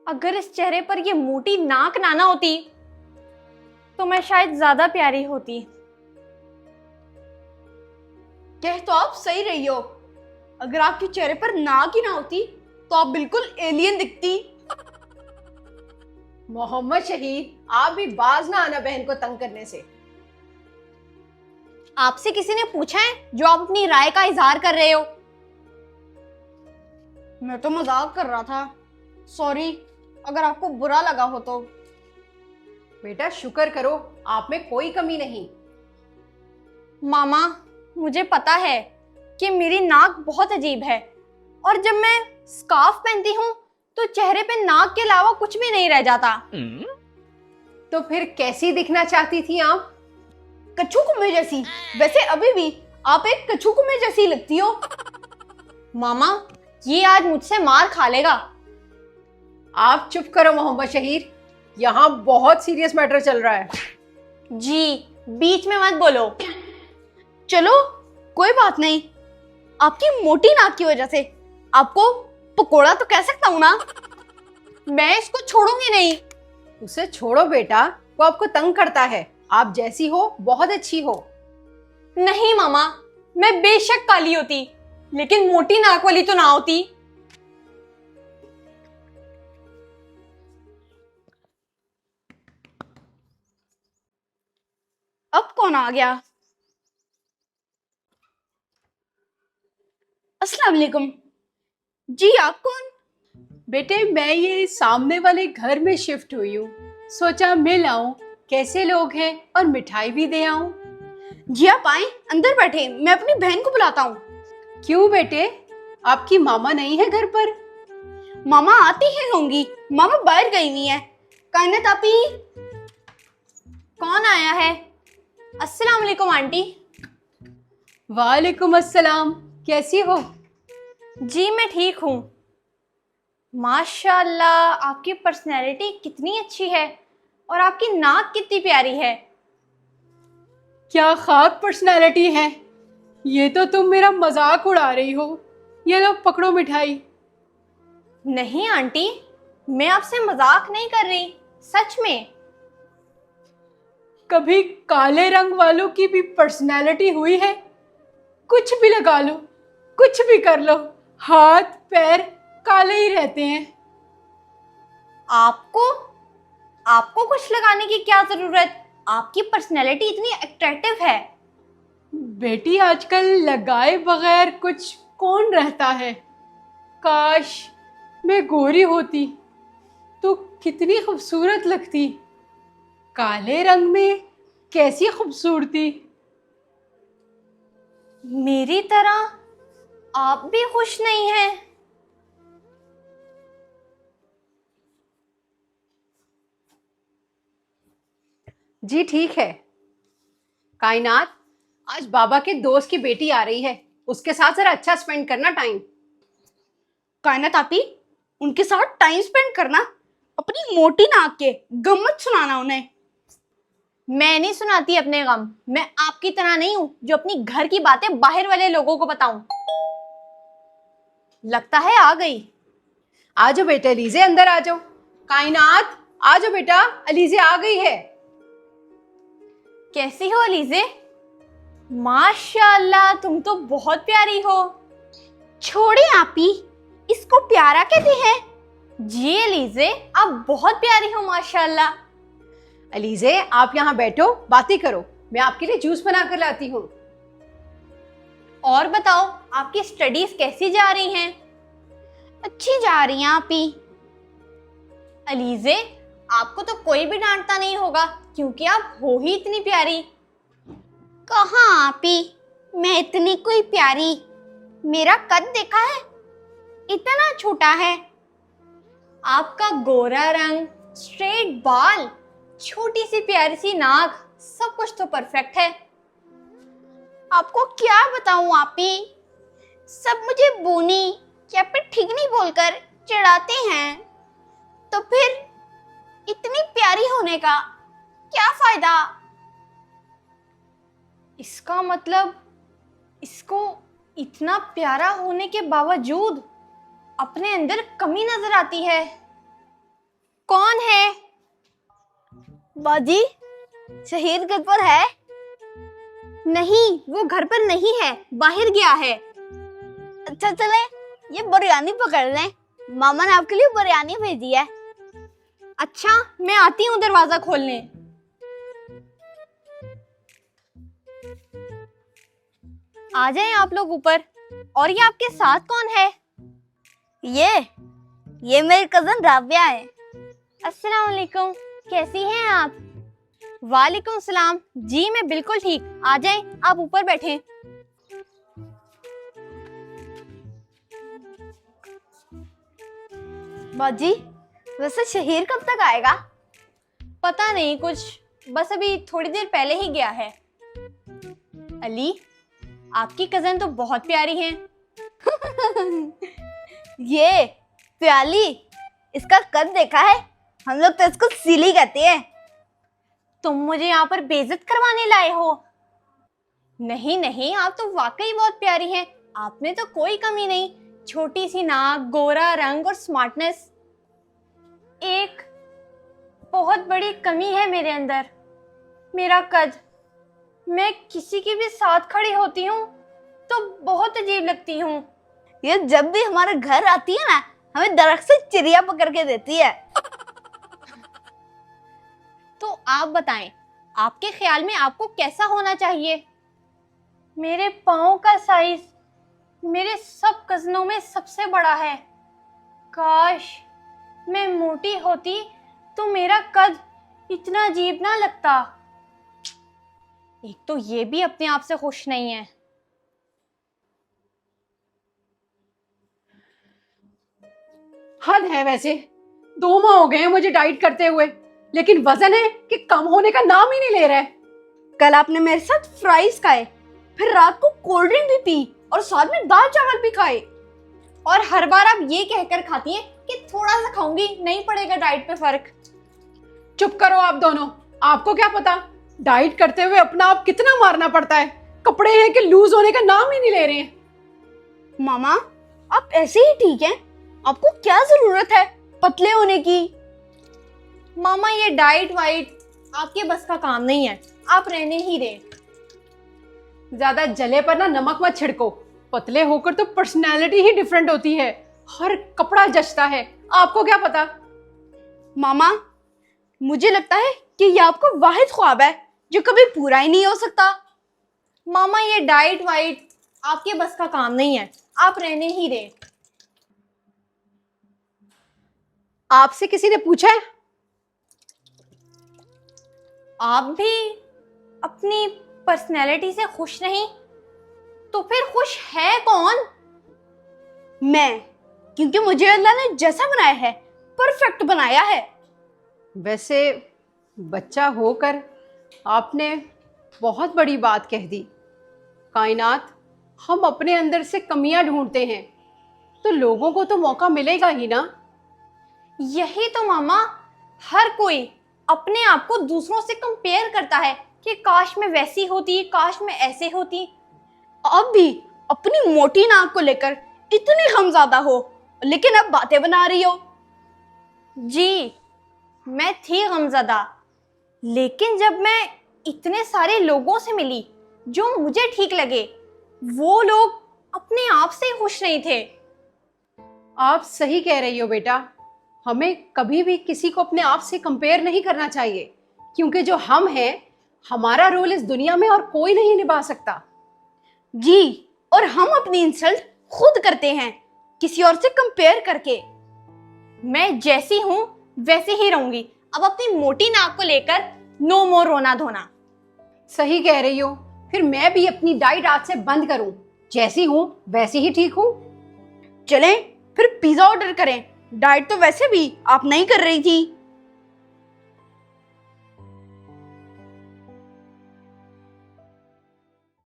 अगर इस चेहरे पर ये मोटी नाक ना होती तो मैं शायद ज्यादा प्यारी होती। कह तो आप सही रही हो। अगर आपके चेहरे पर नाक ही ना होती तो आप बिल्कुल एलियन दिखती। मोहम्मद शहीद, आप भी बाज ना आना बहन को तंग करने से। आपसे किसी ने पूछा है जो आप अपनी राय का इजहार कर रहे हो? मैं तो मजाक कर रहा था। सॉरी अगर आपको बुरा लगा हो तो। बेटा शुक्र करो, आप में कोई कमी नहीं। मामा, मुझे पता है कि मेरी नाक बहुत अजीब है और जब मैं स्कार्फ पहनती हूँ तो चेहरे पे नाक के अलावा कुछ भी नहीं रह जाता। तो फिर कैसी दिखना चाहती थी आप? कच्छू कुम्मे जैसी। वैसे अभी भी आप एक कच्छू कुम्मे जैसी लगती हो। मामा, ये आज मुझसे मार खा लेगा। आप चुप करो मोहम्मद शहीद, यहाँ बहुत सीरियस मैटर चल रहा है। जी, बीच में मत बोलो। चलो कोई बात नहीं, आपकी मोटी नाक की वजह से आपको पकोड़ा तो कह सकता हूँ ना। मैं इसको छोड़ूंगी नहीं। उसे छोड़ो बेटा, वो आपको तंग करता है। आप जैसी हो बहुत अच्छी हो। नहीं मामा, मैं बेशक काली होती लेकिन मोटी नाक वाली तो ना होती। अब कौन आ गया? अस्सलाम वालेकुम। जी आप कौन? बेटे मैं ये सामने वाले घर में शिफ्ट हुई हूँ, सोचा मिल आऊं, कैसे लोग हैं और मिठाई भी दे आऊं। जी आप आए, अंदर बैठे, मैं अपनी बहन को बुलाता हूँ। क्यों बेटे, आपकी मामा नहीं है घर पर? मामा आती ही होंगी, मामा बाहर गई हुई है। कायनात आपी। कौन आया है? अस्सलाम वालेकुम आंटी। वालेकुम अस्सलाम, कैसी हो? जी मैं ठीक हूँ। माशाल्लाह, आपकी पर्सनैलिटी कितनी अच्छी है और आपकी नाक कितनी प्यारी है। क्या खाक पर्सनैलिटी है। ये तो तुम मेरा मजाक उड़ा रही हो। ये लो पकड़ो मिठाई। नहीं आंटी, मैं आपसे मजाक नहीं कर रही, सच में। कभी काले रंग वालों की भी पर्सनैलिटी हुई है? कुछ भी लगा लो, कुछ भी कर लो, हाथ पैर काले ही रहते हैं। आपको आपको कुछ लगाने की क्या जरूरत? आपकी पर्सनैलिटी इतनी अट्रैक्टिव है। बेटी आजकल लगाए बगैर कुछ कौन रहता है। काश मैं गोरी होती तो कितनी खूबसूरत लगती। काले रंग में कैसी खूबसूरती। मेरी तरह आप भी खुश नहीं हैं। जी ठीक है। कायनात, आज बाबा के दोस्त की बेटी आ रही है, उसके साथ जरा अच्छा स्पेंड करना टाइम। कायनात आपी, उनके साथ टाइम स्पेंड करना? अपनी मोटी नाक के गम मत सुनाना उन्हें। मैं नहीं सुनाती अपने गम। मैं आपकी तरह नहीं हूं जो अपनी घर की बातें बाहर वाले लोगों को बताऊं। लगता है आ गई। आ जाओ बेटा अलीजे, अंदर आ जाओ। कायनात आ जाओ बेटा, अलीजे आ गई है। कैसी हो अलीजे? माशाल्लाह, तुम तो बहुत प्यारी हो। छोड़े आपी, इसको प्यारा कहते हैं। जी अलीजे, आप बहुत प्यारी हो माशाल्लाह। अलीजे आप यहाँ बैठो, बातें करो, मैं आपके लिए जूस बना कर लाती हूँ। और बताओ, आपकी स्टडीज कैसी जा रही हैं? अच्छी जा रही हैं आपी। अलीजे, आपको तो कोई भी डांटता नहीं होगा क्योंकि आप हो ही इतनी प्यारी। कहाँ आपी, मैं इतनी कोई प्यारी? मेरा कद देखा है, इतना छोटा है। आपका गोरा रंग, स्ट्रेट बाल, छोटी सी प्यारी सी नाक, सब कुछ तो परफेक्ट है। आपको क्या बताऊं आपी, सब मुझे बोनी या फिर ठीक नहीं बोलकर चिढ़ाते हैं। तो फिर इतनी प्यारी होने का क्या फायदा? इसका मतलब इसको इतना प्यारा होने के बावजूद अपने अंदर कमी नजर आती है। कौन है? बाजी, शहीद घर पर है? नहीं, वो घर पर नहीं है, बाहर गया है। अच्छा चले, ये बिरयानी पकड़ लें। मामा ने आपके लिए बिरयानी भेजी है। अच्छा, मैं आती हूँ दरवाजा खोलने। आ जाएं आप लोग ऊपर। और ये आपके साथ कौन है? ये मेरी कजन राबिया है। अस्सलाम वालेकुम, कैसी हैं आप? वालेकुम सलाम। जी मैं बिल्कुल ठीक। आ जाएं, आप ऊपर बैठें। बाजी, वैसे शहीर कब तक आएगा? पता नहीं कुछ, बस अभी थोड़ी देर पहले ही गया है। अली, आपकी कजन तो बहुत प्यारी हैं। ये प्याली, इसका कद देखा है? हम लोग तो इसको सिली कहते हैं। तुम मुझे यहाँ पर बेइज्जत करवाने लाए हो? नहीं नहीं, आप तो वाकई बहुत प्यारी हैं। आप में तो कोई कमी नहीं। छोटी सी नाक, गोरा रंग और स्मार्टनेस। एक बहुत बड़ी कमी है मेरे अंदर, मेरा कद। मैं किसी के भी साथ खड़ी होती हूँ तो बहुत अजीब लगती हूँ। ये जब भी हमारे घर आती है ना, हमें दरख्त से चिड़िया पकड़ के देती है। तो आप बताएं, आपके ख्याल में आपको कैसा होना चाहिए? मेरे पाँव का साइज मेरे सब कजनों में सबसे बड़ा है। काश मैं मोटी होती तो मेरा कद इतना अजीब ना लगता। एक तो ये भी अपने आप से खुश नहीं है। हद है वैसे। 2 माह हो गए हैं मुझे डाइट करते हुए, लेकिन वजन है कि कम होने का नाम ही नहीं ले रहा है। कल आपने मेरे साथ फ्राइज खाए, फिर रात को कोल्ड ड्रिंक भी पी और साथ में दाल चावल भी खाए। और हर बार आप ये कहकर खाती हैं कि थोड़ा सा खाऊंगी, नहीं पड़ेगा डाइट पे फर्क। चुप करो आप दोनों। आपको क्या पता डाइट करते हुए अपना आप कितना मारना पड़ता है। कपड़े हैं कि लूज होने का नाम ही नहीं ले रहे हैं। मामा, आप ऐसे ही ठीक हैं। आपको क्या जरूरत है पतले होने की? मामा, ये डाइट वाइट आपके बस का काम नहीं है, आप रहने ही दें। ज्यादा जले पर ना नमक मत छिड़को। पतले होकर तो पर्सनैलिटी ही डिफरेंट होती है, हर कपड़ा जचता है। आपको क्या पता? मामा, मुझे लगता है कि ये आपका वाहिद ख्वाब है जो कभी पूरा ही नहीं हो सकता। मामा, ये डाइट वाइट आपके बस का काम नहीं है, आप रहने ही दें। आपसे किसी ने पूछा है? आप भी अपनी पर्सनैलिटी से खुश नहीं तो फिर खुश है कौन? मैं, क्योंकि मुझे अल्लाह ने जैसा बनाया है परफेक्ट बनाया है। वैसे बच्चा होकर आपने बहुत बड़ी बात कह दी। कायनात, हम अपने अंदर से कमियां ढूंढते हैं तो लोगों को तो मौका मिलेगा ही ना। यही तो मामा, हर कोई अपने आप को दूसरों से कंपेयर करता है कि काश मैं वैसी होती, काश मैं ऐसे होती। अब भी अपनी मोटी नाक को लेकर इतनी गमज़्यादा हो, लेकिन अब बातें बना रही हो। जी मैं थी गमज़दा, लेकिन जब मैं इतने सारे लोगों से मिली जो मुझे ठीक लगे, वो लोग अपने आप से ही खुश नहीं थे। आप सही कह रही हो बेटा। हमें कभी भी किसी को अपने आप से कंपेयर नहीं करना चाहिए, क्योंकि जो हम हैं, हमारा रोल इस दुनिया में और कोई नहीं निभा सकता। जी, और हम अपनी इंसल्ट खुद करते हैं किसी और से कंपेयर करके। मैं जैसी हूँ वैसे ही रहूंगी। अब अपनी मोटी नाक को लेकर नो मोर रोना धोना। सही कह रही हो। फिर मैं भी अपनी डाइट आज से बंद करूं। जैसी हूं वैसी ही ठीक हूं। चलें फिर पिज्जा ऑर्डर करें। डाइट तो वैसे भी आप नहीं कर रही थी।